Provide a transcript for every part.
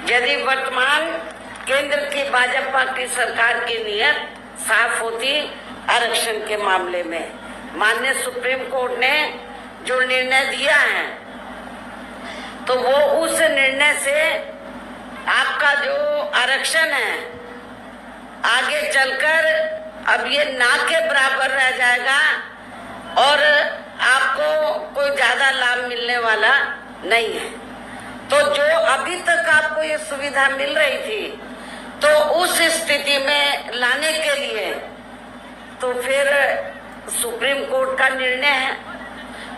यदि वर्तमान केंद्र की भाजपा की सरकार की नीयत साफ होती आरक्षण के मामले में, माननीय सुप्रीम कोर्ट ने जो निर्णय दिया है तो वो उस निर्णय से आपका जो आरक्षण है आगे चलकर अब ये ना के बराबर रह जाएगा और आपको कोई ज्यादा लाभ मिलने वाला नहीं है। तो जो अभी तक आपको ये सुविधा मिल रही थी तो उस स्थिति में लाने के लिए तो फिर सुप्रीम कोर्ट का निर्णय है,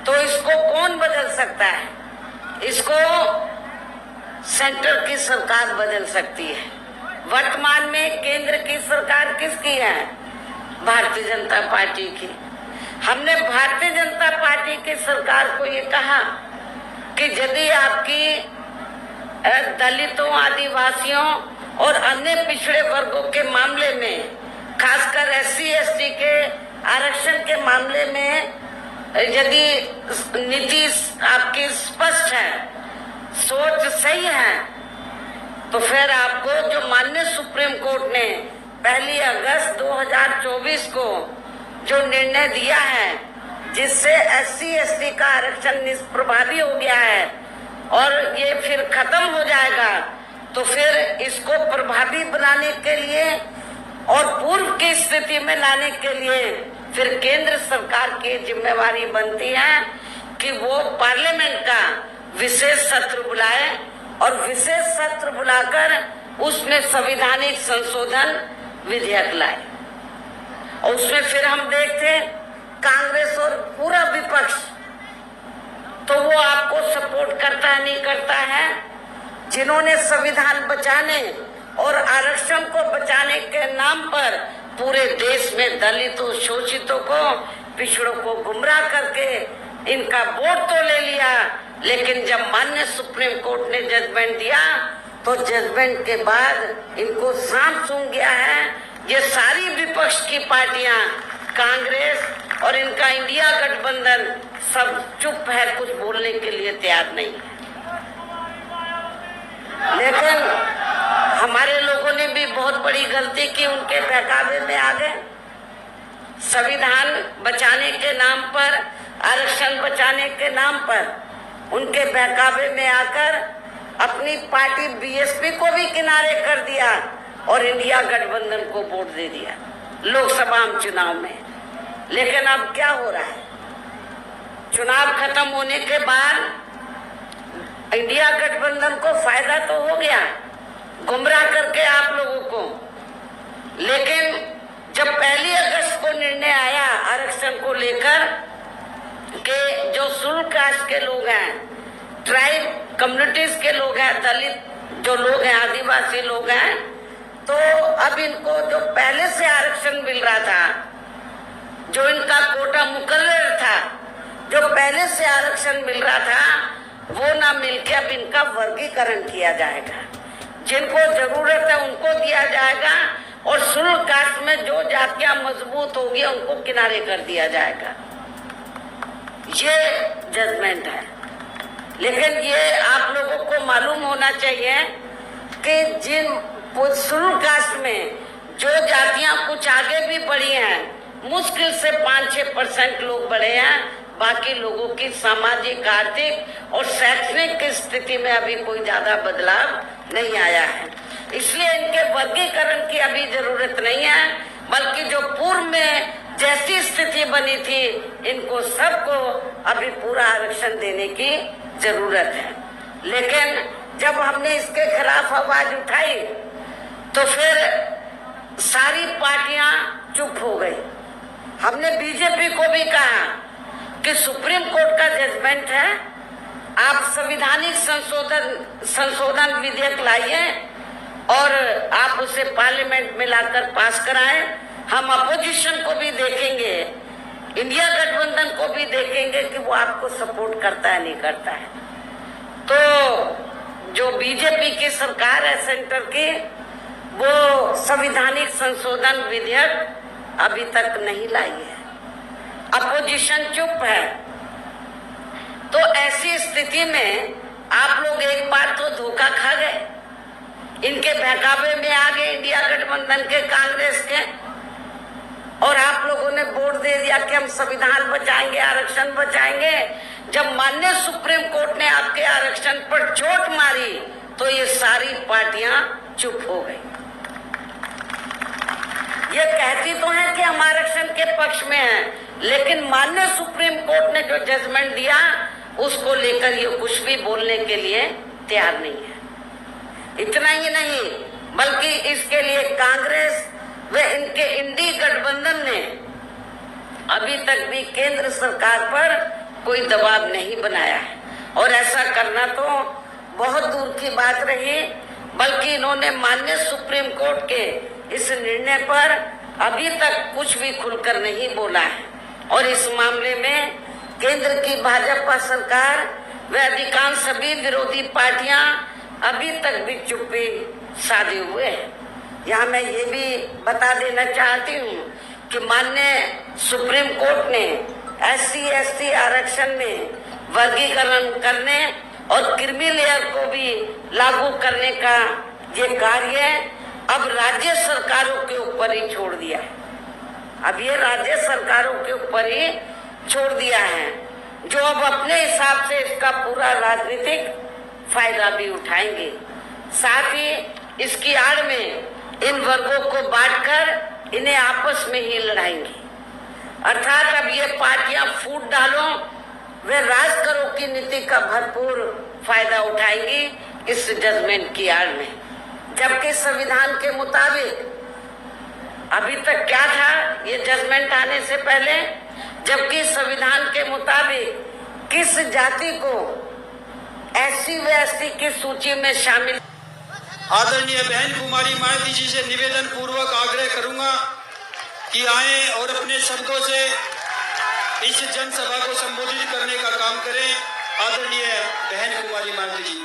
तो इसको कौन बदल सकता है? इसको सेंटर की सरकार बदल सकती है। वर्तमान में केंद्र की सरकार किसकी है? भारतीय जनता पार्टी की। हमने भारतीय जनता पार्टी की सरकार को ये कहा कि यदि आपकी दलितों, आदिवासियों और अन्य पिछड़े वर्गों के मामले में, खासकर SC ST के आरक्षण के मामले में यदि नीति आपकी स्पष्ट है, सोच सही है, तो फिर आपको जो माननीय सुप्रीम कोर्ट ने 1 अगस्त 2024 को जो निर्णय दिया है जिससे SC ST का आरक्षण निष्प्रभावी हो गया है और ये फिर खत्म हो जाएगा, तो फिर इसको प्रभावी बनाने के लिए और पूर्व की स्थिति में लाने के लिए फिर केंद्र सरकार की जिम्मेवारी बनती है कि वो पार्लियामेंट का विशेष सत्र बुलाए और विशेष सत्र बुलाकर उसमें संवैधानिक संशोधन विधेयक लाए। और उसमें फिर हम देखते कांग्रेस और पूरा विपक्ष तो वो आपको सपोर्ट करता है, नहीं करता है। जिन्होंने संविधान बचाने और आरक्षण को बचाने के नाम पर पूरे देश में दलितों, शोषितों को, पिछड़ों को गुमराह करके इनका वोट तो ले लिया, लेकिन जब माननीय सुप्रीम कोर्ट ने जजमेंट दिया तो जजमेंट के बाद इनको सांप सूंघ गया है। ये सारी विपक्ष की पार्टियां, कांग्रेस और इनका इंडिया गठबंधन सब चुप है, कुछ बोलने के लिए तैयार नहीं है। लेकिन हमारे लोगों ने भी बहुत बड़ी गलती की, उनके बहकावे में आ गए। संविधान बचाने के नाम पर, आरक्षण बचाने के नाम पर उनके बहकावे में आकर अपनी पार्टी BSP को भी किनारे कर दिया और इंडिया गठबंधन को वोट दे दिया लोकसभा चुनाव में। लेकिन अब क्या हो रहा है? चुनाव खत्म होने के बाद इंडिया गठबंधन को फायदा तो हो गया गुमराह करके आप लोगों को, लेकिन जब 1 अगस्त को निर्णय आया आरक्षण को लेकर के जो शेड्यूल्ड कास्ट के लोग हैं, ट्राइब कम्युनिटीज के लोग हैं, दलित जो लोग हैं, आदिवासी लोग हैं, तो अब इनको जो पहले से आरक्षण मिल रहा था, जो इनका कोटा मुकर्रर था, जो पहले से आरक्षण मिल रहा था, वो ना मिलके अब इनका वर्गीकरण किया जाएगा। जिनको जरूरत है उनको दिया जाएगा और शेड्यूल्ड कास्ट में जो जातियां मजबूत होगी उनको किनारे कर दिया जाएगा। ये जजमेंट है। लेकिन ये आप लोगों को मालूम होना चाहिए कि जिन शेड्यूल्ड कास्ट में जो जातियां कुछ आगे भी बढ़ी हैं, मुश्किल से 5-6% लोग बढ़े हैं, बाकी लोगों की सामाजिक, आर्थिक और शैक्षणिक की स्थिति में अभी कोई ज्यादा बदलाव नहीं आया है। इसलिए इनके वर्गीकरण की अभी जरूरत नहीं है, बल्कि जो पूर्व में जैसी स्थिति बनी थी इनको सबको अभी पूरा आरक्षण देने की जरूरत है। लेकिन जब हमने इसके खिलाफ आवाज उठाई तो फिर सारी पार्टियां चुप हो गई। हमने बीजेपी को भी कहा कि सुप्रीम कोर्ट का जजमेंट है, आप संवैधानिक संशोधन विधेयक लाइए और आप उसे पार्लियामेंट में लाकर पास कराएं। हम अपोजिशन को भी देखेंगे, इंडिया गठबंधन को भी देखेंगे कि वो आपको सपोर्ट करता है नहीं करता है। तो जो बीजेपी की सरकार है सेंटर की, वो संवैधानिक संशोधन विधेयक अभी तक नहीं लाई है, अपोजिशन चुप है। तो ऐसी स्थिति में आप लोग एक बार तो धोखा खा गए इनके बहकावे में आ गए इंडिया गठबंधन के, कांग्रेस के, और आप लोगों ने वोट दे दिया कि हम संविधान बचाएंगे, आरक्षण बचाएंगे। जब माननीय सुप्रीम कोर्ट ने आपके आरक्षण पर चोट मारी तो ये सारी पार्टियां चुप हो गई। ये कहती तो है कि हम आरक्षण के पक्ष में हैं, लेकिन माननीय सुप्रीम कोर्ट ने जो जजमेंट दिया उसको लेकर ये कुछ भी बोलने के लिए तैयार नहीं है। इतना ही नहीं, बल्कि इसके लिए कांग्रेस व इनके इंडी गठबंधन ने अभी तक भी केंद्र सरकार पर कोई दबाव नहीं बनाया है, और ऐसा करना तो बहुत दूर की बात रही। बल्कि इन्होंने माननीय सुप्रीम कोर्ट के इस निर्णय पर अभी तक कुछ भी खुलकर नहीं बोला है, और इस मामले में केंद्र की भाजपा सरकार व अधिकांश सभी विरोधी पार्टियां अभी तक भी चुप्पी साधे हुए हैं। यहाँ मैं ये भी बता देना चाहती हूँ कि माननीय सुप्रीम कोर्ट ने SC/ST आरक्षण में वर्गीकरण करने और क्रीमी लेयर को भी लागू करने का ये कार्य अब राज्य सरकारों के ऊपर ही छोड़ दिया है। अब ये राज्य सरकारों के ऊपर ही छोड़ दिया है, जो अब अपने हिसाब से इसका पूरा राजनीतिक फायदा भी उठाएंगे। साथ ही इसकी आड़ में इन वर्गों को बांटकर इन्हें आपस में ही लड़ाएंगे। अर्थात अब ये पार्टियां फूट डालो वे राज करो की नीति का भरपूर फायदा उठाएंगी इस जजमेंट की आड़ में। जबकि संविधान के मुताबिक अभी तक क्या था ये जजमेंट आने से पहले, जबकि संविधान के मुताबिक किस जाति को SC व ST की सूची में शामिल। आदरणीय बहन कुमारी मायावती जी से निवेदन पूर्वक आग्रह करूंगा कि आए और अपने शब्दों से इस जनसभा को संबोधित करने का काम करें। आदरणीय बहन कुमारी मायावती जी।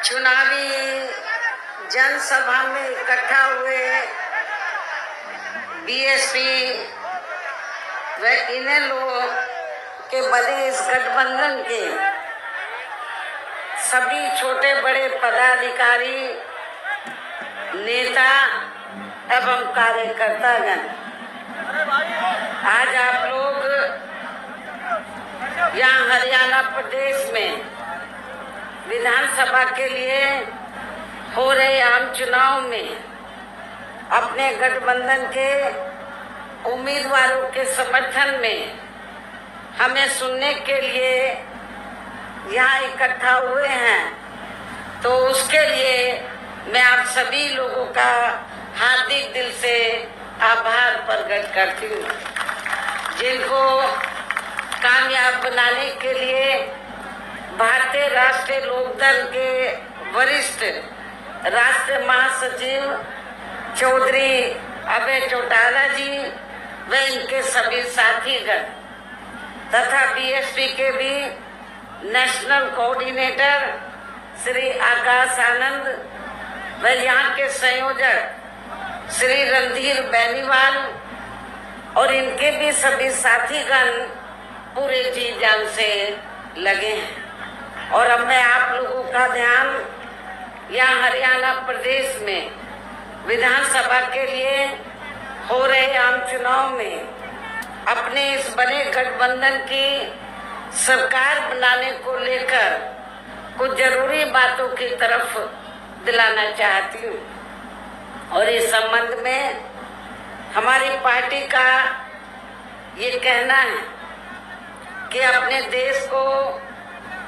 चुनावी जनसभा में इकट्ठा हुए BSP व इन्हें लोगों के बने इस गठबंधन के सभी छोटे बड़े पदाधिकारी, नेता एवं कार्यकर्तागण, आज आप लोग यहाँ हरियाणा प्रदेश में विधानसभा के लिए हो रहे आम चुनाव में अपने गठबंधन के उम्मीदवारों के समर्थन में हमें सुनने के लिए यहाँ इकट्ठा हुए हैं, तो उसके लिए मैं आप सभी लोगों का हार्दिक दिल से आभार प्रकट करती हूँ, जिनको कामयाब बनाने के लिए भारतीय राष्ट्रीय लोकदल के वरिष्ठ राष्ट्रीय महासचिव चौधरी अभय चौटाला जी व इनके सभी साथीगण तथा BSP के भी नेशनल कोऑर्डिनेटर श्री आकाश आनंद व यहाँ के संयोजक श्री रणधीर बेनीवाल और इनके भी सभी साथीगण पूरे जी जान से लगे हैं। और अब मैं आप लोगों का ध्यान यहाँ हरियाणा प्रदेश में विधानसभा के लिए हो रहे आम चुनाव में अपने इस बड़े गठबंधन की सरकार बनाने को लेकर कुछ जरूरी बातों की तरफ दिलाना चाहती हूँ। और इस संबंध में हमारी पार्टी का ये कहना है कि अपने देश को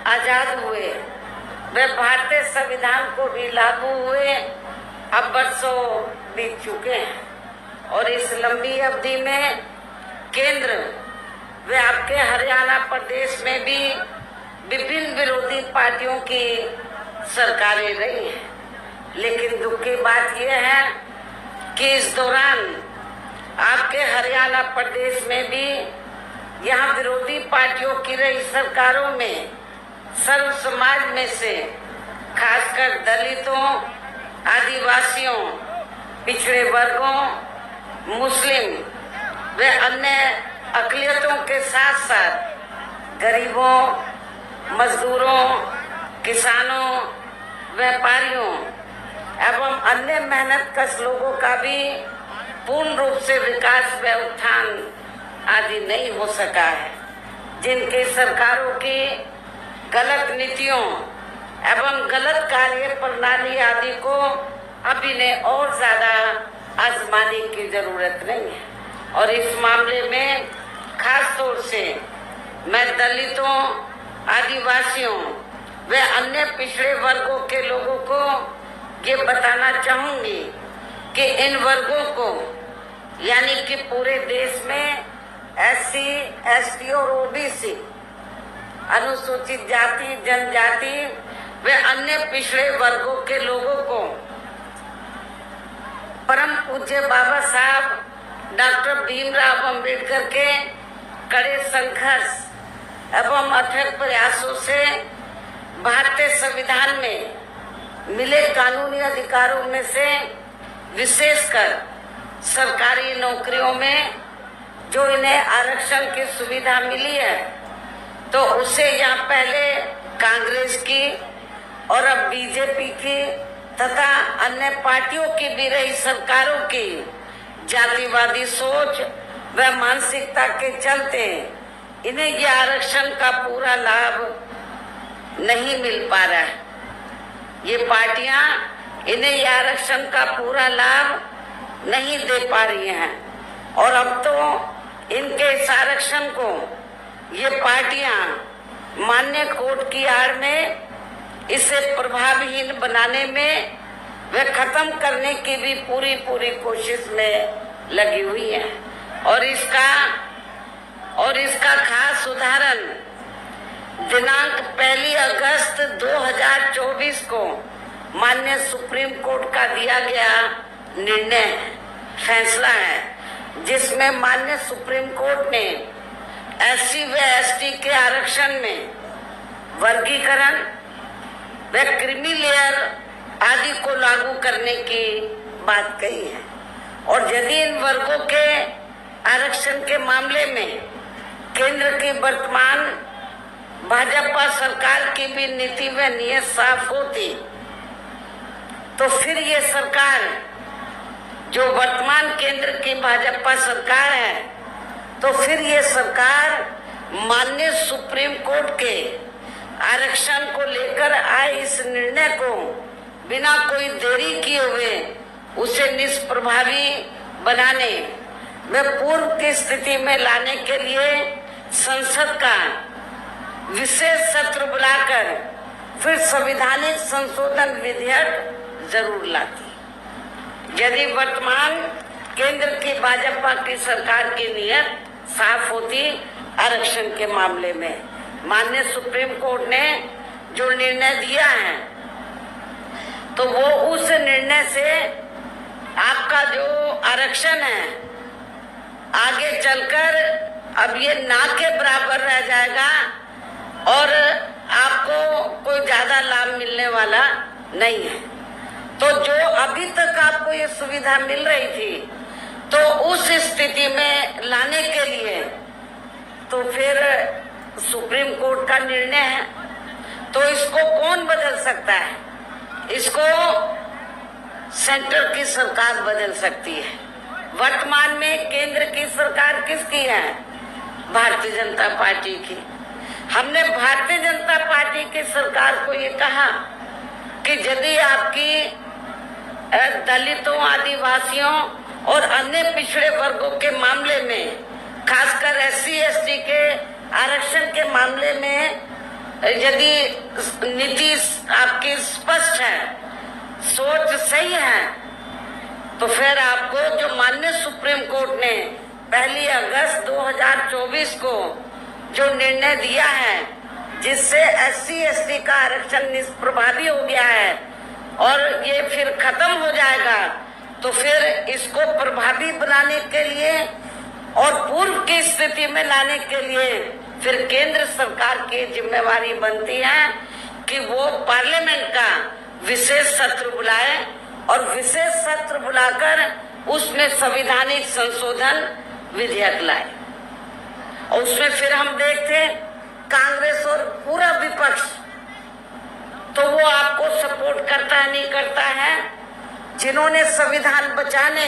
आजाद हुए वे भारतीय संविधान को भी लागू हुए अब वर्षों बीत चुके हैं, और इस लंबी अवधि में केंद्र व आपके हरियाणा प्रदेश में भी विभिन्न विरोधी पार्टियों की सरकारें रही हैं। लेकिन दुख की बात यह है कि इस दौरान आपके हरियाणा प्रदेश में भी यहाँ विरोधी पार्टियों की रही सरकारों में सर्व समाज में से खासकर दलितों, आदिवासियों, पिछड़े वर्गों, मुस्लिम व अन्य अक़लियतों के साथ साथ गरीबों, मजदूरों, किसानों, व्यापारियों एवं अन्य मेहनतकश लोगों का भी पूर्ण रूप से विकास व उत्थान आदि नहीं हो सका है, जिनके सरकारों की गलत नीतियों एवं गलत कार्य प्रणाली आदि को अभी ने और ज्यादा आजमाने की जरूरत नहीं है। और इस मामले में खास तौर से मैं दलितों, आदिवासियों व अन्य पिछड़े वर्गों के लोगों को ये बताना चाहूंगी कि इन वर्गों को यानी कि पूरे देश में SC, ST और OBC, अनुसूचित जाति, जनजाति व अन्य पिछड़े वर्गों के लोगों को परम पूज्य बाबा साहब डॉक्टर भीमराव अंबेडकर के कड़े संघर्ष एवं अथक प्रयासों से भारतीय संविधान में मिले कानूनी अधिकारों में से विशेषकर सरकारी नौकरियों में जो इन्हें आरक्षण की सुविधा मिली है, तो उसे यहाँ पहले कांग्रेस की और अब बीजेपी की तथा अन्य पार्टियों की भी रही सरकारों की जातिवादी सोच व मानसिकता के चलते इन्हें यह आरक्षण का पूरा लाभ नहीं मिल पा रहा है। ये पार्टियां इन्हें यह आरक्षण का पूरा लाभ नहीं दे पा रही हैं और अब तो इनके इस आरक्षण को ये पार्टियां मान्य कोर्ट की आड़ में इसे प्रभावहीन बनाने में व खत्म करने की भी पूरी कोशिश में लगी हुई है। और इसका खास उदाहरण दिनांक 1 अगस्त 2024 को माननीय सुप्रीम कोर्ट का दिया गया निर्णय फैसला है, जिसमें माननीय सुप्रीम कोर्ट ने SC व ST के आरक्षण में वर्गीकरण व क्रीमी लेयर आदि को लागू करने की बात कही है। और यदि इन वर्गों के आरक्षण के मामले में केंद्र की वर्तमान भाजपा सरकार की भी नीति व नीयत साफ होती, तो फिर ये सरकार जो वर्तमान केंद्र की भाजपा सरकार है, तो फिर ये सरकार माननीय सुप्रीम कोर्ट के आरक्षण को लेकर आए इस निर्णय को बिना कोई देरी किए हुए उसे निष्प्रभावी बनाने व पूर्व की स्थिति में लाने के लिए संसद का विशेष सत्र बुलाकर फिर संवैधानिक संशोधन विधेयक जरूर लाती। यदि वर्तमान केंद्र की भाजपा की सरकार की नीयत साफ होती आरक्षण के मामले में, माननीय सुप्रीम कोर्ट ने जो निर्णय दिया है, तो वो उस निर्णय से आपका जो आरक्षण है आगे चलकर अब ये ना के बराबर रह जाएगा और आपको कोई ज्यादा लाभ मिलने वाला नहीं है। तो जो अभी तक आपको ये सुविधा मिल रही थी, तो उस स्थिति में लाने के लिए तो फिर सुप्रीम कोर्ट का निर्णय है, तो इसको कौन बदल सकता है? इसको सेंटर की सरकार बदल सकती है। वर्तमान में केंद्र की सरकार किसकी है? भारतीय जनता पार्टी की। हमने भारतीय जनता पार्टी की सरकार को ये कहा कि यदि आपकी दलितों, आदिवासियों और अन्य पिछड़े वर्गों के मामले में, खासकर SC, ST के आरक्षण के मामले में यदि नीति आपकी स्पष्ट है, सोच सही है, तो फिर आपको जो माननीय सुप्रीम कोर्ट ने 1 अगस्त 2024 को जो निर्णय दिया है, जिससे SC, ST का आरक्षण निष्प्रभावी हो गया है और ये फिर खत्म हो जाएगा, तो फिर इसको प्रभावी बनाने के लिए और पूर्व की स्थिति में लाने के लिए फिर केंद्र सरकार की जिम्मेवारी बनती है कि वो पार्लियामेंट का विशेष सत्र बुलाए और विशेष सत्र बुलाकर उसमें संवैधानिक संशोधन विधेयक लाए। और उसमें फिर हम देखते कांग्रेस और पूरा विपक्ष तो वो आपको सपोर्ट करता है नहीं करता है। जिन्होंने संविधान बचाने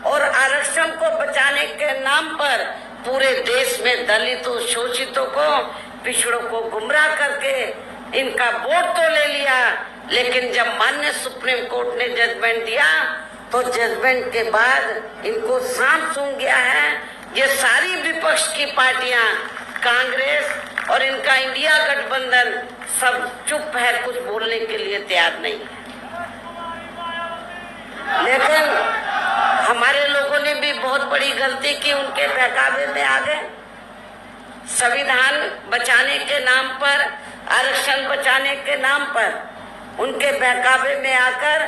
और आरक्षण को बचाने के नाम पर पूरे देश में दलितों, शोषितों को, पिछड़ों को गुमराह करके इनका वोट तो ले लिया, लेकिन जब माननीय सुप्रीम कोर्ट ने जजमेंट दिया तो जजमेंट के बाद इनको सांप सूंघ गया है। ये सारी विपक्ष की पार्टियां, कांग्रेस और इनका इंडिया गठबंधन सब चुप है, कुछ बोलने के लिए तैयार नहीं है। लेकिन हमारे लोगों ने भी बहुत बड़ी गलती की, उनके बहकावे में आ गए। संविधान बचाने के नाम पर, आरक्षण बचाने के नाम पर उनके बहकावे में आकर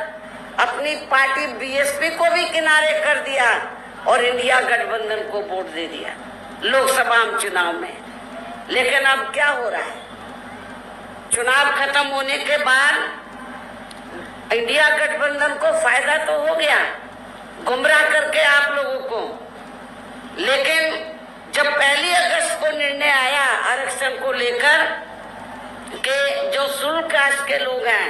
अपनी पार्टी बीएसपी को भी किनारे कर दिया और इंडिया गठबंधन को वोट दे दिया लोकसभा चुनाव में। लेकिन अब क्या हो रहा है, चुनाव खत्म होने के बाद इंडिया गठबंधन को फायदा तो हो गया गुमराह करके आप लोगों को, लेकिन जब 1 अगस्त को निर्णय आया आरक्षण को लेकर के जो शेड्यूल कास्ट के लोग हैं,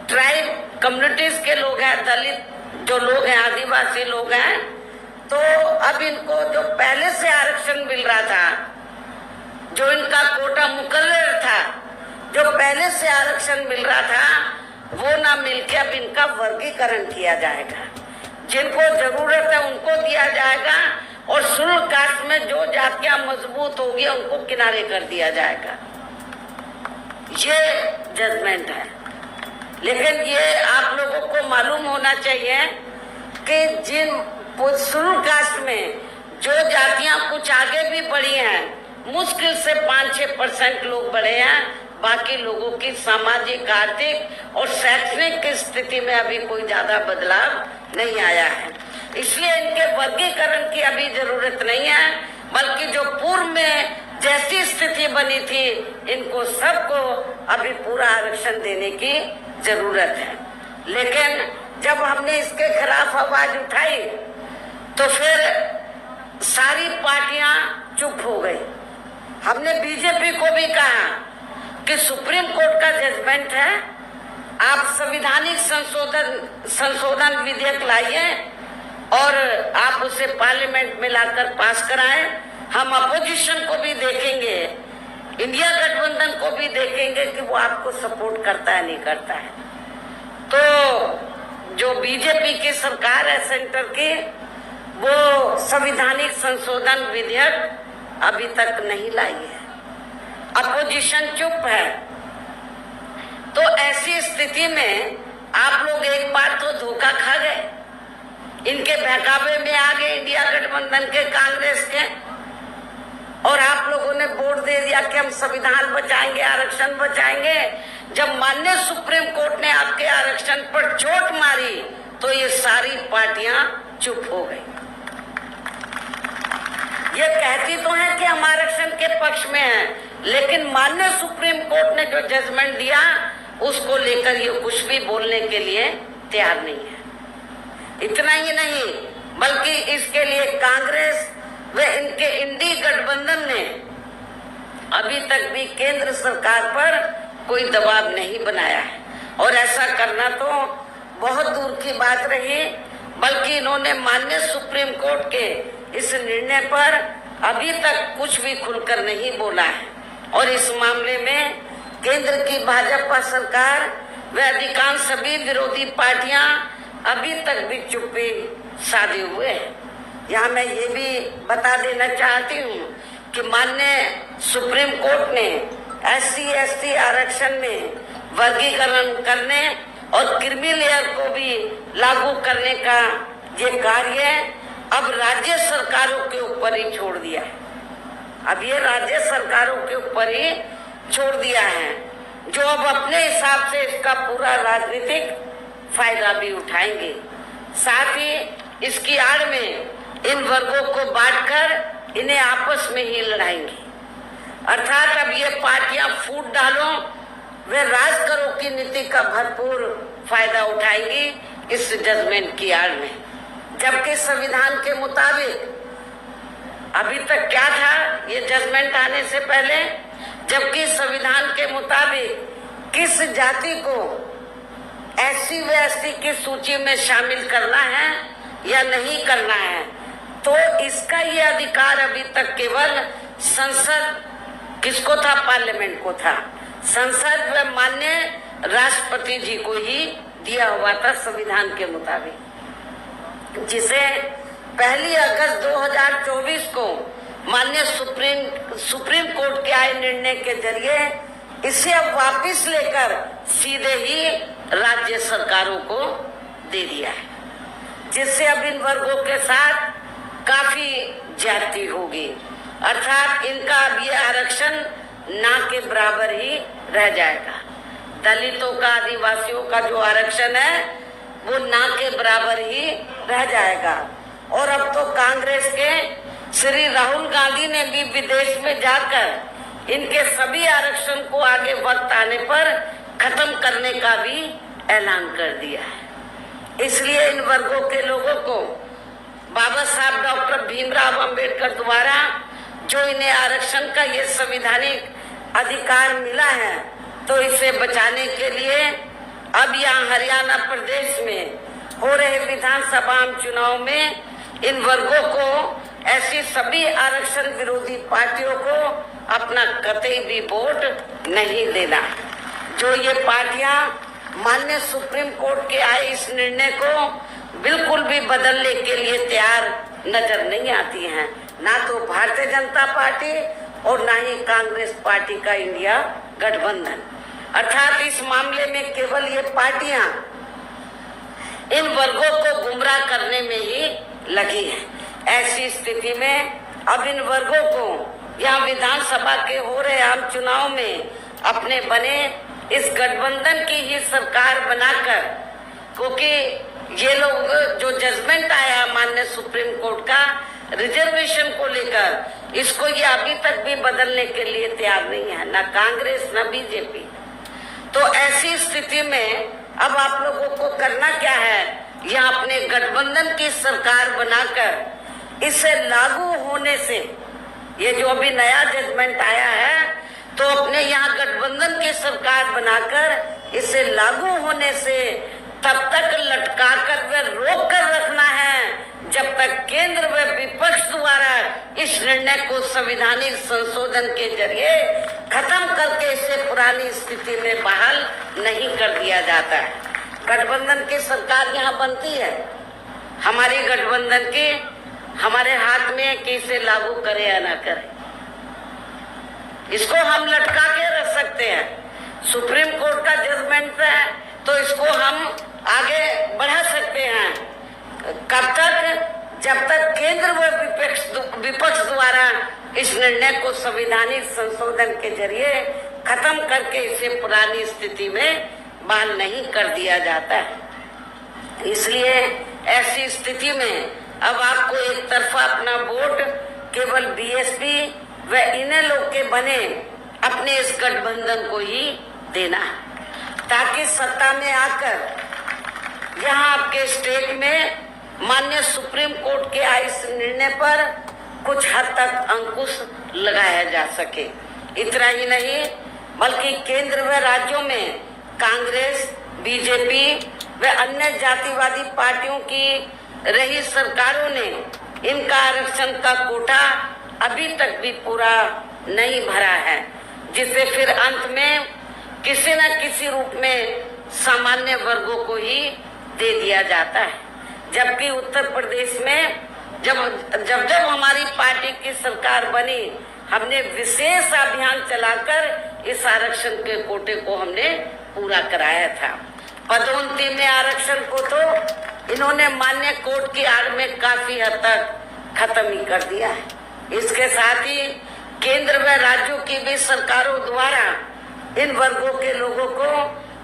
ट्राइब कम्युनिटीज के लोग हैं, दलित जो लोग हैं, आदिवासी लोग हैं, तो अब इनको जो पहले से आरक्षण मिल रहा था, जो इनका कोटा मुकर्रर था, जो पहले से आरक्षण मिल रहा था, वो ना मिलके अब इनका वर्गीकरण किया जाएगा। जिनको जरूरत है उनको दिया जाएगा और शेड्यूल कास्ट में जो जातियां मजबूत होगी उनको किनारे कर दिया जाएगा। ये जजमेंट है। लेकिन ये आप लोगों को मालूम होना चाहिए कि जिन शेड्यूल कास्ट में जो जातियां कुछ आगे भी बढ़ी हैं, मुश्किल से 5-6% लोग बढ़े हैं, बाकी लोगों की सामाजिक, आर्थिक और शैक्षणिक की स्थिति में अभी कोई ज्यादा बदलाव नहीं आया है। इसलिए इनके वर्गीकरण की अभी जरूरत नहीं है, बल्कि जो पूर्व में जैसी स्थिति बनी थी, इनको सबको अभी पूरा आरक्षण देने की जरूरत है। लेकिन जब हमने इसके खिलाफ आवाज उठाई तो फिर सारी पार्टियां चुप हो गई। हमने बीजेपी को भी कहा कि सुप्रीम कोर्ट का जजमेंट है, आप संवैधानिक संशोधन विधेयक लाइए और आप उसे पार्लियामेंट में लाकर पास कराएं। हम अपोजिशन को भी देखेंगे, इंडिया गठबंधन को भी देखेंगे कि वो आपको सपोर्ट करता है नहीं करता है। तो जो बीजेपी की सरकार है सेंटर की, वो संवैधानिक संशोधन विधेयक अभी तक नहीं लाई है, अपोजिशन चुप है। तो ऐसी स्थिति में आप लोग एक बार तो धोखा खा गए, इनके बहकावे में आ गए इंडिया गठबंधन के, कांग्रेस के, और आप लोगों ने वोट दे दिया कि हम संविधान बचाएंगे, आरक्षण बचाएंगे। जब माननीय सुप्रीम कोर्ट ने आपके आरक्षण पर चोट मारी तो ये सारी पार्टियां चुप हो गई। ये कहती तो है कि हम आरक्षण के पक्ष में हैं, लेकिन माननीय सुप्रीम कोर्ट ने जो जजमेंट दिया उसको लेकर ये कुछ भी बोलने के लिए तैयार नहीं है। इतना ही नहीं, बल्कि इसके लिए कांग्रेस व इनके इंडी गठबंधन ने अभी तक भी केंद्र सरकार पर कोई दबाव नहीं बनाया है, और ऐसा करना तो बहुत दूर की बात रही। बल्कि इन्होंने माननीय सुप्रीम कोर्ट के इस निर्णय पर अभी तक कुछ भी खुलकर नहीं बोला है, और इस मामले में केंद्र की भाजपा सरकार व अधिकांश सभी विरोधी पार्टियां अभी तक भी चुप्पी साधे हुए हैं। यहाँ मैं ये भी बता देना चाहती हूँ कि माननीय सुप्रीम कोर्ट ने SC/ST आरक्षण में वर्गीकरण करने और क्रीमी लेयर को भी लागू करने का ये कार्य अब राज्य सरकारों के ऊपर ही छोड़ दिया है। अब ये राज्य सरकारों के ऊपर ही छोड़ दिया है, जो अब अपने हिसाब से इसका पूरा राजनीतिक फायदा भी उठाएंगे। साथ ही इसकी आड़ में इन वर्गों को बांटकर इन्हें आपस में ही लड़ाएंगी। अर्थात अब ये पार्टियां फूट डालो वे राज करो की नीति का भरपूर फायदा उठाएंगी इस जजमेंट की आड़ में। जबकि संविधान के मुताबिक अभी तक क्या था ये जजमेंट आने से पहले, जबकि संविधान के मुताबिक किस जाति को एससी व एसटी की सूची में शामिल करना है या नहीं करना है, तो इसका ये अधिकार अभी तक केवल संसद किसको था, पार्लियामेंट को था। संसद व माननीय राष्ट्रपति जी को ही दिया हुआ था संविधान के मुताबिक, जिसे 1 अगस्त 2024 को माननीय सुप्रीम कोर्ट के आए निर्णय के जरिए इसे अब वापस लेकर सीधे ही राज्य सरकारों को दे दिया है, जिससे अब इन वर्गों के साथ काफी ज्यादती होगी। अर्थात इनका अब ये आरक्षण ना के बराबर ही रह जाएगा। दलितों का, आदिवासियों का जो आरक्षण है वो ना के बराबर ही रह जाएगा। और अब तो कांग्रेस के श्री राहुल गांधी ने भी विदेश में जाकर इनके सभी आरक्षण को आगे वक्त आने पर खत्म करने का भी ऐलान कर दिया है। इसलिए इन वर्गों के लोगों को बाबा साहब डॉक्टर भीमराव अंबेडकर द्वारा जो इन्हें आरक्षण का ये संवैधानिक अधिकार मिला है, तो इसे बचाने के लिए अब यहाँ हरियाणा प्रदेश में हो रहे विधानसभा चुनाव में इन वर्गों को, ऐसी सभी आरक्षण विरोधी पार्टियों को अपना कतई भी वोट नहीं देना। जो ये पार्टियां माननीय सुप्रीम कोर्ट के आए इस निर्णय को बिल्कुल भी बदलने के लिए तैयार नजर नहीं आती हैं, ना तो भारतीय जनता पार्टी और ना ही कांग्रेस पार्टी का इंडिया गठबंधन। अर्थात इस मामले में केवल ये पार्टियां इन वर्गों को गुमराह करने में ही लगी है। ऐसी स्थिति में अब इन वर्गों को यहाँ विधानसभा के हो रहे आम चुनाव में अपने बने इस गठबंधन की ही सरकार बनाकर, क्योंकि ये लोग जो जजमेंट आया माननीय सुप्रीम कोर्ट का रिजर्वेशन को लेकर, इसको ये अभी तक भी बदलने के लिए तैयार नहीं है, ना कांग्रेस ना बीजेपी। तो ऐसी स्थिति में अब आप लोगों को करना क्या है, यहाँ अपने गठबंधन की सरकार बनाकर इसे लागू होने से, ये जो अभी नया जजमेंट आया है, तो अपने यहाँ गठबंधन की सरकार बनाकर इसे लागू होने से तब तक लटका कर व रोक कर रखना है जब तक केंद्र व विपक्ष द्वारा इस निर्णय को संवैधानिक संशोधन के जरिए खत्म करके इसे पुरानी स्थिति में बहाल नहीं कर दिया जाता है। गठबंधन की सरकार यहाँ बनती है, हमारी गठबंधन की हमारे हाथ में कि इसे लागू करे या ना करे, इसको हम लटका के रख सकते हैं। सुप्रीम कोर्ट का जजमेंट है तो इसको हम आगे बढ़ा सकते हैं, कब तक, जब तक केंद्र व विपक्ष द्वारा इस निर्णय को संवैधानिक संशोधन के जरिए खत्म करके इसे पुरानी स्थिति में बहाल नहीं कर दिया जाता है। इसलिए ऐसी स्थिति में अब आपको एक तरफा अपना वोट केवल बीएसपी व इन्हें लोग के बने अपने इस गठबंधन को ही देना है, ताकि सत्ता में आकर यहाँ आपके स्टेट में माननीय सुप्रीम कोर्ट के आए इस निर्णय पर कुछ हद तक अंकुश लगाया जा सके। इतना ही नहीं बल्कि केंद्र व राज्यों में कांग्रेस, बीजेपी व अन्य जातिवादी पार्टियों की रही सरकारों ने इनका आरक्षण का कोटा अभी तक भी पूरा नहीं भरा है, जिसे फिर अंत में किसी न किसी रूप में सामान्य वर्गों को ही दे दिया जाता है। जबकि उत्तर प्रदेश में जब हमारी पार्टी की सरकार बनी, हमने विशेष अभियान चलाकर इस आरक्षण के कोटे को हमने पूरा कराया था। पदोन्नति में आरक्षण को तो इन्होंने मान्य कोर्ट की आड़ में काफी हद तक खत्म ही कर दिया है। इसके साथ ही केंद्र व राज्यों की भी सरकारों द्वारा इन वर्गों के लोगों को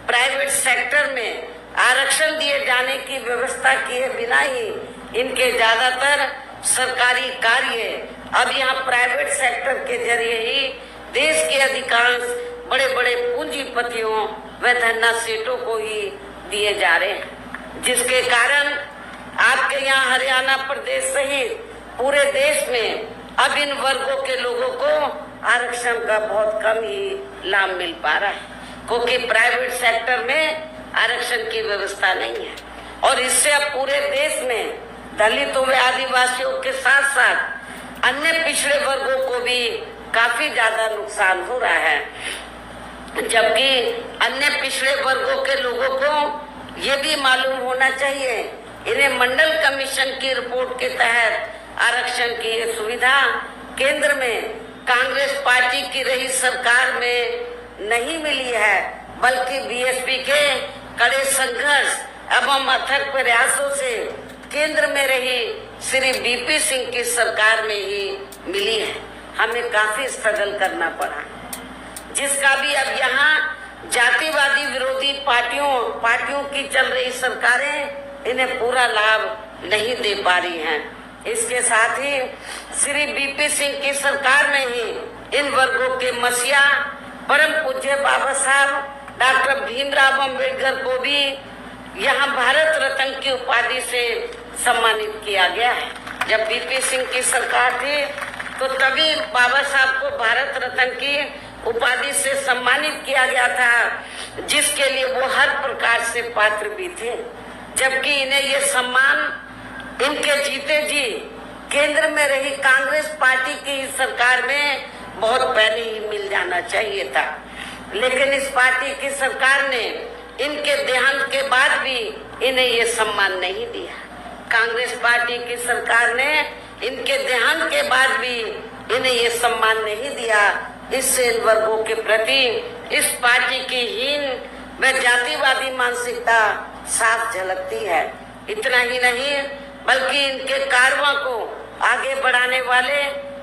प्राइवेट सेक्टर में आरक्षण दिए जाने की व्यवस्था किए बिना ही इनके ज्यादातर सरकारी कार्य अब यहाँ प्राइवेट सेक्टर के जरिए ही देश के अधिकांश बड़े बड़े पूंजीपतियों व धन्ना सेठों को ही दिए जा रहे हैं, जिसके कारण आपके यहाँ हरियाणा प्रदेश सहित पूरे देश में अब इन वर्गों के लोगों को आरक्षण का बहुत कम ही लाभ मिल पा रहा है, क्योंकि प्राइवेट सेक्टर में आरक्षण की व्यवस्था नहीं है। और इससे अब पूरे देश में दलितों व आदिवासियों के साथ साथ अन्य पिछड़े वर्गों को भी काफी ज्यादा नुकसान हो रहा है, जबकि अन्य पिछड़े वर्गों के लोगों को ये भी मालूम होना चाहिए इन्हें मंडल कमीशन की रिपोर्ट के तहत आरक्षण की ये सुविधा केंद्र में कांग्रेस पार्टी की रही सरकार में नहीं मिली है, बल्कि बीएसपी के कड़े संघर्ष एवं अथक प्रयासों से केंद्र में रही श्री बीपी सिंह की सरकार में ही मिली है। हमें काफी स्ट्रगल करना पड़ा, जिसका भी अब यहाँ जातिवादी विरोधी पार्टियों की चल रही सरकारें इन्हें पूरा लाभ नहीं दे पा रही हैं। इसके साथ ही श्री बीपी सिंह की सरकार में ही इन वर्गों के मसीहा परम पूज्य बाबा साहब डॉक्टर भीमराव अम्बेडकर को भी यहाँ भारत रत्न की उपाधि से सम्मानित किया गया है। जब बीपी सिंह की सरकार थी तो तभी बाबा साहब को भारत रत्न की उपाधि से सम्मानित किया गया था, जिसके लिए वो हर प्रकार से पात्र भी थे, जबकि इन्हें ये सम्मान इनके जीते जी केंद्र में रही कांग्रेस पार्टी की सरकार में बहुत पहले ही मिल जाना चाहिए था। लेकिन इस पार्टी की सरकार ने इनके देहांत के बाद भी इन्हें ये सम्मान नहीं दिया। कांग्रेस पार्टी की सरकार ने इनके देहांत के बाद भी इन्हें ये सम्मान नहीं दिया। इससे इन वर्गों के प्रति इस पार्टी की हीन व जातिवादी मानसिकता साफ झलकती है। इतना ही नहीं बल्कि इनके कारवां को आगे बढ़ाने वाले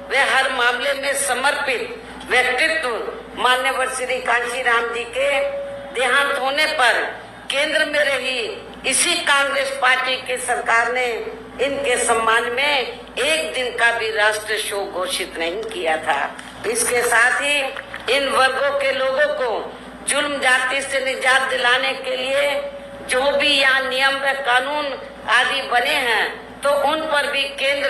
वे हर मामले में समर्पित व्यक्तित्व मान्यवर श्री कांशीराम जी के देहांत होने पर केंद्र में रही इसी कांग्रेस पार्टी की सरकार ने इनके सम्मान में एक दिन का भी राष्ट्रीय शोक घोषित नहीं किया था। इसके साथ ही इन वर्गों के लोगों को जुल्म जाति से निजात दिलाने के लिए जो भी यहाँ नियम व कानून आदि बने हैं तो उन पर भी केंद्र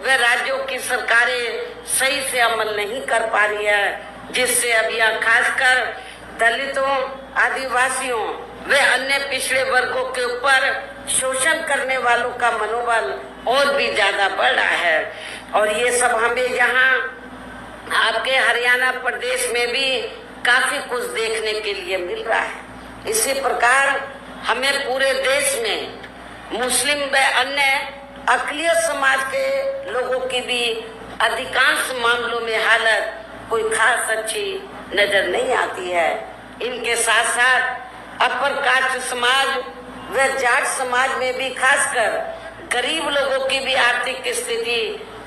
व राज्यों की सरकारें सही से अमल नहीं कर पा रही है, जिससे अब यहाँ खासकर दलितों, आदिवासियों व अन्य पिछड़े वर्गों के ऊपर शोषण करने वालों का मनोबल और भी ज्यादा बढ़ रहा है। और ये सब हमें यहाँ आपके हरियाणा प्रदेश में भी काफी कुछ देखने के लिए मिल रहा है। इसी प्रकार हमें पूरे देश में मुस्लिम व अन्य अक़लियत समाज के लोगों की भी अधिकांश मामलों में हालत कोई खास अच्छी नजर नहीं आती है। इनके साथ साथ अपर कास्ट समाज व जाट समाज में भी खासकर गरीब लोगों की भी आर्थिक स्थिति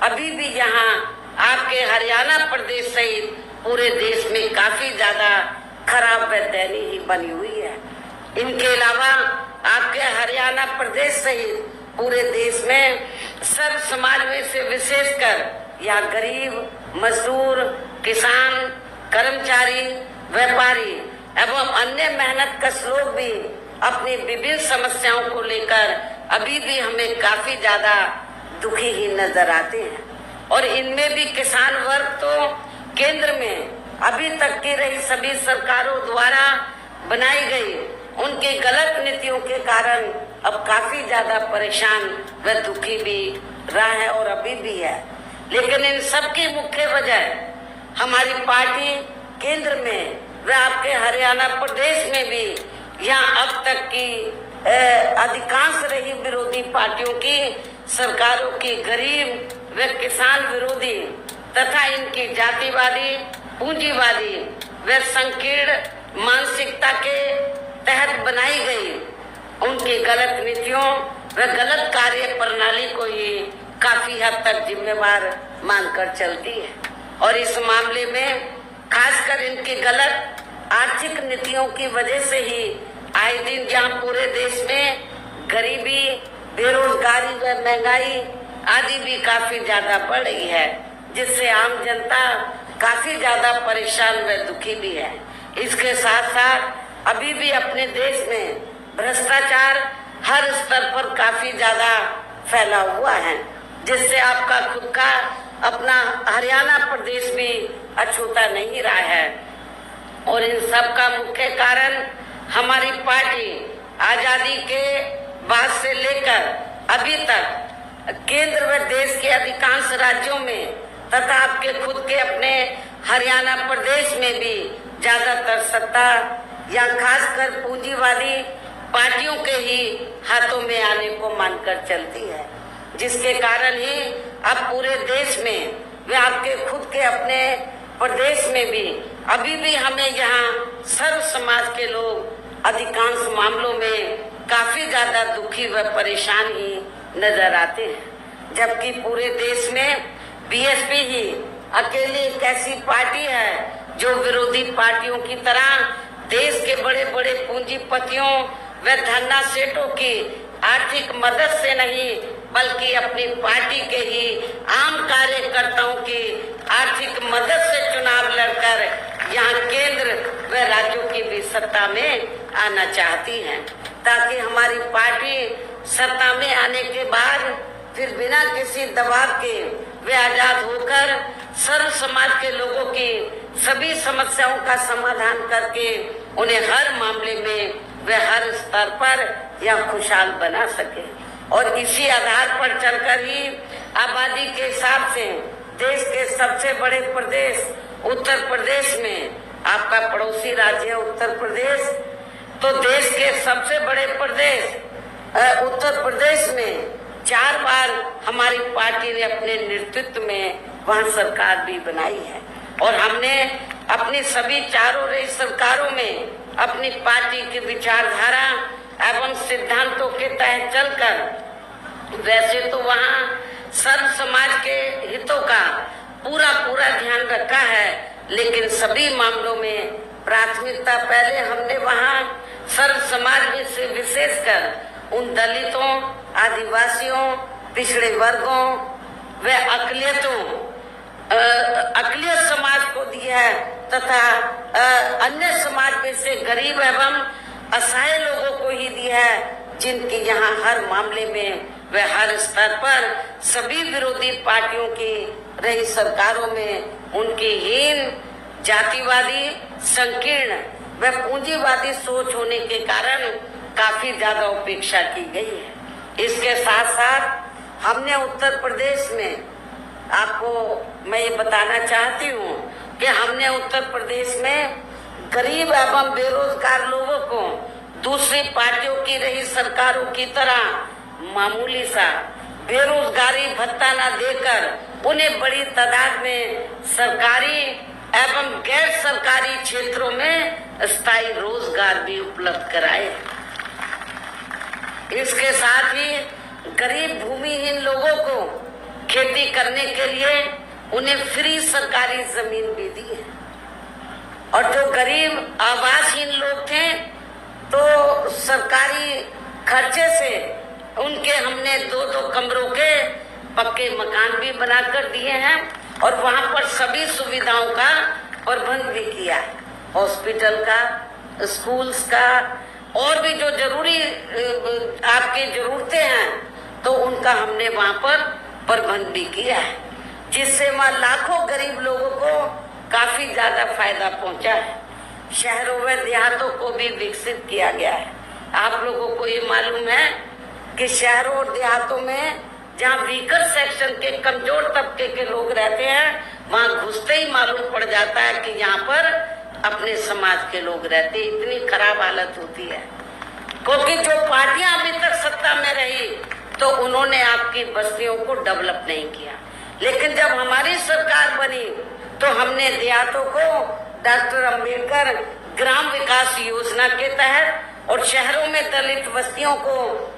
अभी भी यहाँ आपके हरियाणा प्रदेश सहित पूरे देश में काफी ज्यादा खराब व दयनीय बनी हुई है। इनके अलावा आपके हरियाणा प्रदेश सहित पूरे देश में सर्व समाज में से विशेषकर यहाँ गरीब, मजदूर, किसान, कर्मचारी, व्यापारी एवं अन्य मेहनत कश लोग भी अपनी विभिन्न समस्याओं को लेकर अभी भी हमें काफी ज्यादा दुखी ही नजर आते हैं। और इनमें भी किसान वर्ग तो केंद्र में अभी तक की रही सभी सरकारों द्वारा बनाई गई उनकी गलत नीतियों के कारण अब काफी ज्यादा परेशान व दुखी भी रहा है और अभी भी है। लेकिन इन सब की मुख्य वजह हमारी पार्टी केंद्र में व आपके हरियाणा प्रदेश में भी यहाँ अब तक की अधिकांश रही विरोधी पार्टियों की सरकारों की गरीब व किसान विरोधी तथा इनकी जातिवादी, पूंजीवादी व संकीर्ण मानसिकता के तहत बनाई गई उनकी गलत नीतियों व गलत कार्य प्रणाली को ही काफी हद तक जिम्मेवार मानकर चलती है। और इस मामले में खासकर इनकी गलत आर्थिक नीतियों की वजह से ही आए दिन जहाँ पूरे देश में गरीबी, बेरोजगारी व महंगाई आदि भी काफी ज्यादा बढ़ रही है, जिससे आम जनता काफी ज्यादा परेशान व दुखी भी है। इसके साथ साथ अभी भी अपने देश में भ्रष्टाचार हर स्तर पर काफी ज्यादा फैला हुआ है, जिससे आपका खुद का अपना हरियाणा प्रदेश भी अछूता नहीं रहा है। और इन सब का मुख्य कारण हमारी पार्टी आजादी के बाद से लेकर अभी तक केंद्र व देश के अधिकांश राज्यों में तथा आपके खुद के अपने हरियाणा प्रदेश में भी ज्यादातर सत्ता या खासकर पूंजीवादी पार्टियों के ही हाथों में आने को मानकर चलती है, जिसके कारण ही अब पूरे देश में व आपके खुद के अपने प्रदेश में भी अभी भी हमें यहाँ सर्व समाज के लोग अधिकांश मामलों में काफी ज्यादा दुखी व परेशान ही नजर आते हैं। जबकि पूरे देश में बीएसपी ही अकेली एक ऐसी पार्टी है जो विरोधी पार्टियों की तरह देश के बड़े बड़े पूंजीपतियों व धन्ना सेठों की आर्थिक मदद से नहीं बल्कि अपनी पार्टी के ही आम कार्यकर्ताओं की आर्थिक मदद से चुनाव लड़कर यहाँ केंद्र व राज्यों की भी सत्ता में आना चाहती है, ताकि हमारी पार्टी सत्ता में आने के बाद फिर बिना किसी दबाव के वे आजाद होकर सर्व समाज के लोगों की सभी समस्याओं का समाधान करके उन्हें हर मामले में वे हर स्तर पर या खुशहाल बना सके। और इसी आधार पर चलकर ही आबादी के हिसाब से देश के सबसे बड़े प्रदेश उत्तर प्रदेश में, आपका पड़ोसी राज्य है उत्तर प्रदेश, तो देश के सबसे बड़े प्रदेश उत्तर प्रदेश में 4 बार हमारी पार्टी ने अपने नेतृत्व में वहाँ सरकार भी बनाई है। और हमने अपनी सभी चारों रही सरकारों में अपनी पार्टी की विचारधारा एवं सिद्धांतों के तहत चलकर वैसे तो वहाँ सर्व समाज के हितों का पूरा ध्यान रखा है, लेकिन सभी मामलों में प्राथमिकता पहले हमने वहाँ सर्व समाज में से विशेषकर उन दलितों, आदिवासियों, पिछड़े वर्गों व अकलियत समाज को दिया है तथा अन्य समाज में से गरीब एवं असहाय लोगों को ही दिया है, जिनकी यहाँ हर मामले में व हर स्तर पर सभी विरोधी पार्टियों की रही सरकारों में उनकी हीन, जातिवादी, संकीर्ण व पूंजीवादी सोच होने के कारण काफी ज्यादा उपेक्षा की गई है। इसके साथ साथ हमने उत्तर प्रदेश में, आपको मैं ये बताना चाहती हूँ कि हमने उत्तर प्रदेश में गरीब एवं बेरोजगार लोगों को दूसरी पार्टियों की रही सरकारों की तरह मामूली सा बेरोजगारी भत्ता न देकर उन्हें बड़ी तादाद में सरकारी एवं गैर सरकारी क्षेत्रों में स्थायी रोजगार भी उपलब्ध कराए। इसके साथ ही गरीब भूमिहीन लोगों को खेती करने के लिए उन्हें फ्री सरकारी जमीन भी दी है। और जो गरीब आवासहीन लोग थे तो सरकारी खर्चे से उनके हमने 2-2 कमरों के पक्के मकान भी बनाकर दिए हैं और वहां पर सभी सुविधाओं का प्रबंध भी किया है, हॉस्पिटल का, स्कूल्स का और भी जो जरूरी आपकी जरूरतें हैं तो उनका हमने वहां पर प्रबंध भी किया है, जिससे वहां लाखों गरीब लोगों को काफी ज्यादा फायदा पहुंचा है। शहरों व देहातों को भी विकसित किया गया है। आप लोगों को ये मालूम है कि शहरों और देहातों में जहाँ वीकर सेक्शन के कमजोर तबके के लोग रहते हैं वहाँ घुसते ही मालूम पड़ जाता है कि यहाँ पर अपने समाज के लोग रहते, इतनी खराब हालत होती है। क्योंकि जो पार्टियां अभी तक सत्ता में रही तो उन्होंने आपकी बस्तियों को डेवलप नहीं किया, लेकिन जब हमारी सरकार बनी तो हमने देहातों को डॉक्टर अंबेडकर ग्राम विकास योजना के तहत और शहरों में दलित बस्तियों को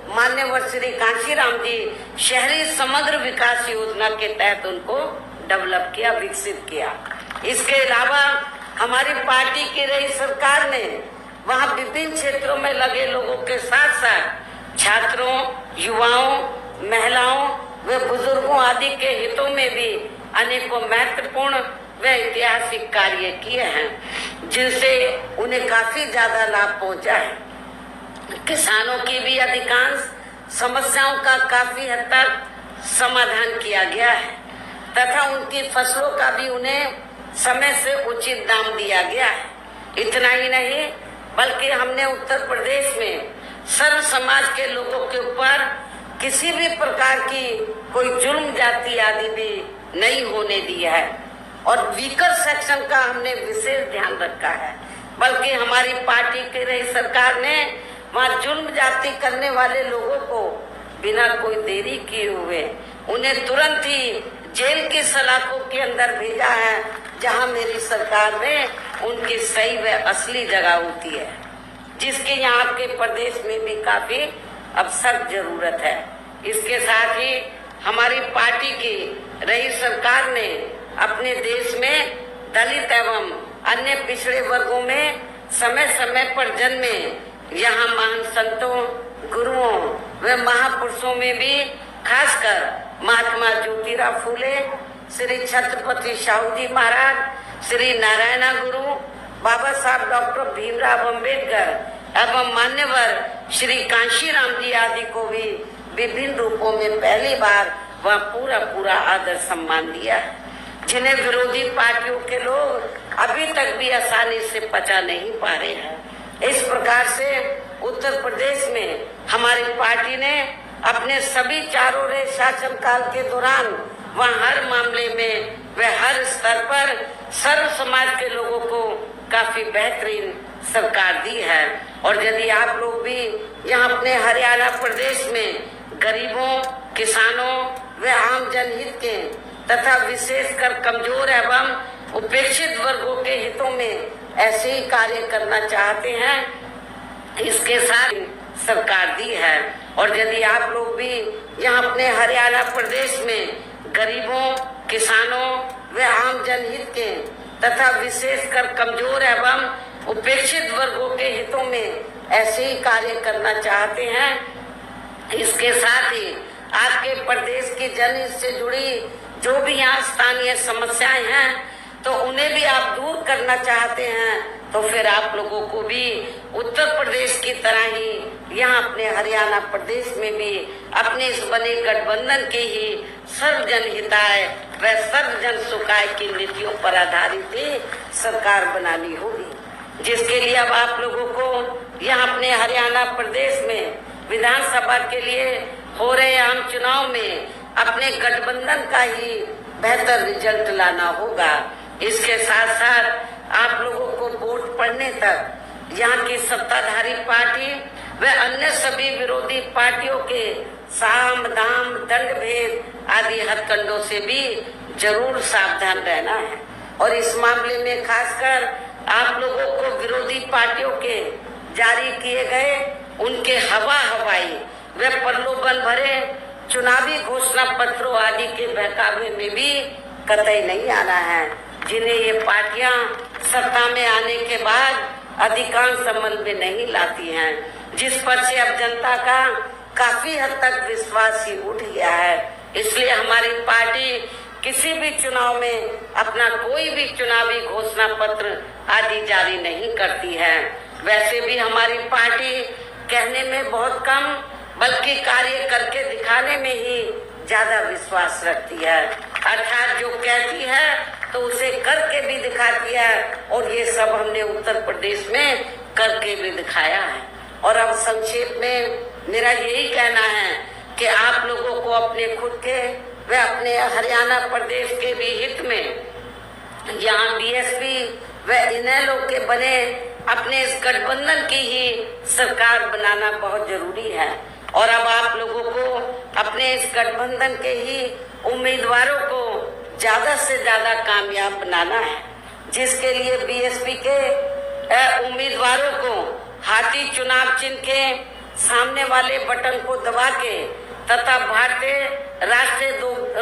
मान्यवर श्री कांशीराम जी शहरी समग्र विकास योजना के तहत उनको डेवलप किया, विकसित किया। इसके अलावा हमारी पार्टी की रही सरकार ने वहाँ विभिन्न क्षेत्रों में लगे लोगों के साथ साथ छात्रों, युवाओं, महिलाओं व बुजुर्गों आदि के हितों में भी अनेकों महत्वपूर्ण व ऐतिहासिक कार्य किए हैं, जिनसे उन्हें काफी ज्यादा लाभ पहुंचा है। किसानों की भी अधिकांश समस्याओं का काफी हद तक समाधान किया गया है तथा उनकी फसलों का भी उन्हें समय से उचित दाम दिया गया है। इतना ही नहीं बल्कि हमने उत्तर प्रदेश में सर्व समाज के लोगों के ऊपर किसी भी प्रकार की कोई जुल्म जाति आदि भी नहीं होने दी है और वीकर सेक्शन का हमने विशेष ध्यान रखा है। बल्कि हमारी पार्टी की रही सरकार ने वहाँ जुल्म जाति करने वाले लोगों को बिना कोई देरी किए हुए उन्हें तुरंत ही जेल की सलाखों के अंदर भेजा है, जहां मेरी सरकार में उनकी सही व असली जगह होती है, जिसकी यहाँ के प्रदेश में भी काफी अब सख्त जरूरत है। इसके साथ ही हमारी पार्टी की रही सरकार ने अपने देश में दलित एवं अन्य पिछड़े वर्गों में समय समय पर जन्मे यहाँ महान संतों, गुरुओं व महापुरुषों में भी खासकर महात्मा ज्योतिराव फूले, श्री छत्रपति शाहू जी महाराज, श्री नारायण गुरु, बाबा साहब डॉक्टर भीमराव अम्बेडकर एवं मान्यवर श्री कांशीराम जी आदि को भी विभिन्न रूपों में पहली बार वह पूरा आदर सम्मान दिया है, जिन्हें विरोधी पार्टियों के लोग अभी तक भी आसानी से पचा नहीं पा रहे हैं। इस प्रकार से उत्तर प्रदेश में हमारी पार्टी ने अपने सभी चारों रे शासनकाल के दौरान वहाँ हर मामले में व हर स्तर पर सर्व समाज के लोगों को काफी बेहतरीन सरकार दी है। और यदि आप लोग भी यहाँ अपने हरियाणा प्रदेश में गरीबों, किसानों व आम जनहित के तथा विशेषकर कमजोर एवं उपेक्षित वर्गों के हितों में ऐसे ही कार्य करना चाहते हैं, इसके साथ सरकार दी है। और यदि आप लोग भी यहाँ अपने हरियाणा प्रदेश में गरीबों, किसानों व आम जनहित के तथा विशेषकर कमजोर एवं उपेक्षित वर्गों के हितों में ऐसे ही कार्य करना चाहते हैं, इसके साथ ही आपके प्रदेश की जनहित से जुड़ी जो भी यहाँ स्थानीय समस्याएं हैं तो उन्हें भी आप दूर करना चाहते हैं, तो फिर आप लोगों को भी उत्तर प्रदेश की तरह ही यहाँ अपने हरियाणा प्रदेश में भी अपने इस बने गठबंधन के ही सर्वजन हिताय व सर्वजन सुखाय की नीतियों पर आधारित ही सरकार बनानी होगी, जिसके लिए अब आप लोगों को यहाँ अपने हरियाणा प्रदेश में विधानसभा के लिए हो रहे आम चुनाव में अपने गठबंधन का ही बेहतर रिजल्ट लाना होगा। इसके साथ साथ आप लोगों को वोट पड़ने तक यहाँ की सत्ताधारी पार्टी व अन्य सभी विरोधी पार्टियों के साम दाम दंड भेद आदि हथकंडों से भी जरूर सावधान रहना है। और इस मामले में खासकर आप लोगों को विरोधी पार्टियों के जारी किए गए उनके हवाई व प्रलोभन भरे चुनावी घोषणा पत्रों आदि के बहकावे में भी कतई नहीं आना है, जिन्हें ये पार्टियां सत्ता में आने के बाद अधिकांश अमल में नहीं लाती हैं, जिस पर से अब जनता का काफी हद तक विश्वास ही उठ गया है। इसलिए हमारी पार्टी किसी भी चुनाव में अपना कोई भी चुनावी घोषणा पत्र आदि जारी नहीं करती है। वैसे भी हमारी पार्टी कहने में बहुत कम बल्कि कार्य करके दिखाने में ही ज्यादा विश्वास रखती है, अर्थात जो कहती है तो उसे करके भी दिखाती है, और ये सब हमने उत्तर प्रदेश में करके भी दिखाया है। और अब संक्षेप में मेरा यही कहना है कि आप लोगों को अपने खुद के व अपने हरियाणा प्रदेश के भी हित में यहाँ बीएसपी व इनेलो के बने अपने इस गठबंधन की ही सरकार बनाना बहुत जरूरी है। और अब आप लोगों को अपने इस गठबंधन के ही उम्मीदवारों को ज्यादा से ज्यादा कामयाब बनाना है, जिसके लिए बीएसपी के उम्मीदवारों को हाथी चुनाव चिन्ह के सामने वाले बटन को दबा के तथा भारतीय राष्ट्रीय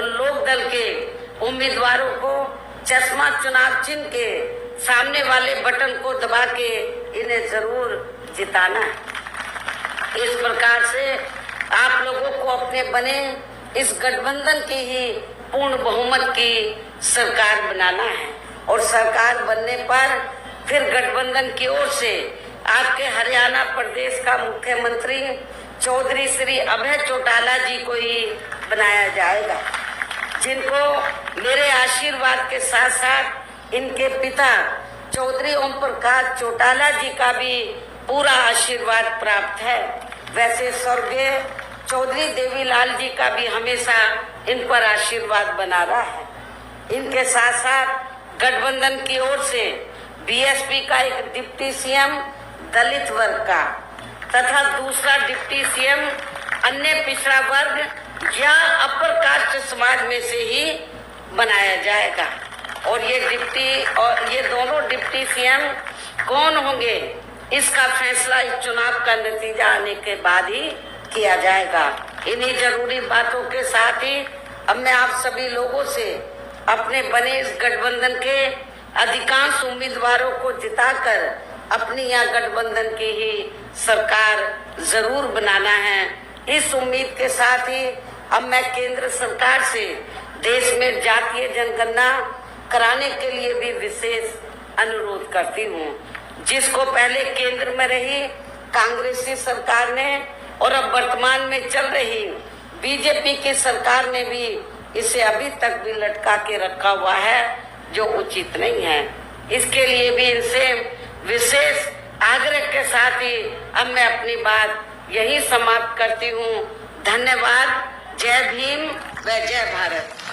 लोक दल के उम्मीदवारों को चश्मा चुनाव चिन्ह के सामने वाले बटन को दबा के इन्हें जरूर जिताना है। इस प्रकार से आप लोगों को अपने बने इस गठबंधन की ही पूर्ण बहुमत की सरकार बनाना है और सरकार बनने पर फिर गठबंधन की ओर से आपके हरियाणा प्रदेश का मुख्यमंत्री चौधरी श्री अभय चौटाला जी को ही बनाया जाएगा, जिनको मेरे आशीर्वाद के साथ साथ इनके पिता चौधरी ओम प्रकाश चौटाला जी का भी पूरा आशीर्वाद प्राप्त है। वैसे स्वर्गीय चौधरी देवीलाल जी का भी हमेशा इन पर आशीर्वाद बना रहा है। इनके साथ साथ गठबंधन की ओर से बीएसपी का एक डिप्टी सीएम दलित वर्ग का तथा दूसरा डिप्टी सीएम अन्य पिछड़ा वर्ग या अपर कास्ट समाज में से ही बनाया जाएगा। और ये दोनों डिप्टी सीएम कौन होंगे इसका फैसला इस चुनाव का नतीजा आने के बाद ही किया जाएगा। इन्हीं जरूरी बातों के साथ ही अब मैं आप सभी लोगों से अपने बने इस गठबंधन के अधिकांश उम्मीदवारों को जिताकर अपनी यहाँ गठबंधन की ही सरकार जरूर बनाना है। इस उम्मीद के साथ ही अब मैं केंद्र सरकार से देश में जातीय जनगणना कराने के लिए भी विशेष अनुरोध करती हूँ, जिसको पहले केंद्र में रही कांग्रेसी सरकार ने और अब वर्तमान में चल रही बीजेपी की सरकार ने भी इसे अभी तक भी लटका के रखा हुआ है, जो उचित नहीं है। इसके लिए भी इनसे विशेष आग्रह के साथ ही अब मैं अपनी बात यही समाप्त करती हूँ। धन्यवाद। जय भीम व जय भारत।